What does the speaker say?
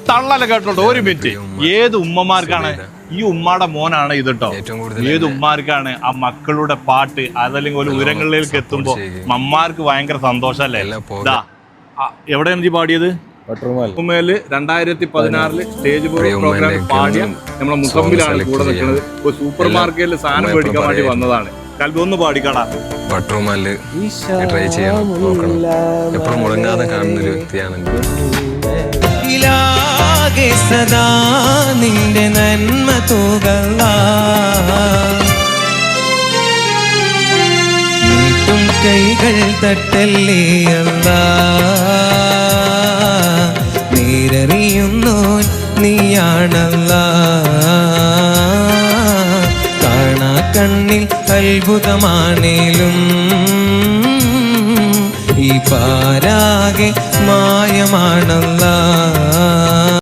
തള്ളല കേട്ടോട്ടോ, ഒരു മിനിറ്റ്. ഏത് ഉമ്മമാർക്കാണ് ഈ ഉമ്മയുടെ മോനാണ് ഇത് കേട്ടോ? ഏത് ഉമ്മാർക്കാണ് ആ മക്കളുടെ പാട്ട് അതല്ലെങ്കിൽ ഒരു ഉയരങ്ങളിലേക്ക് എത്തുമ്പോ മമ്മാർക്ക് ഭയങ്കര സന്തോഷല്ലേ? എവിടെയാണ് ഈ പാടിയത്? 2016 സ്റ്റേജ് പ്രോഗ്രാം പാടിയ നമ്മളെ മുഖമ്പിലാണ് കൂടെ നിൽക്കുന്നത്. ഒരു സൂപ്പർ മാർക്കറ്റിൽ സാധനം മേടിക്കാൻ വേണ്ടി വന്നതാണ്. കൽബി ഒന്ന് പാടിക്കാടാ. ബട്ടർമാല് ട്രൈ ചെയ്യണം, നോക്കണം. എപ്പോഴും മുടങ്ങാതെ കാണുന്ന ഒരു വ്യക്തിയാണ്. സദാ നിന്റെ നന്മ തൂകല്ല, നീട്ടും കൈകൾ തട്ടല്ലേ അല്ലാ, നേരറിയുന്നു നീയാണല്ലാ, കാണാ കണ്ണിൽ അത്ഭുതമാണേലും ഈ പാരാകെ മായമാണല്ലാ.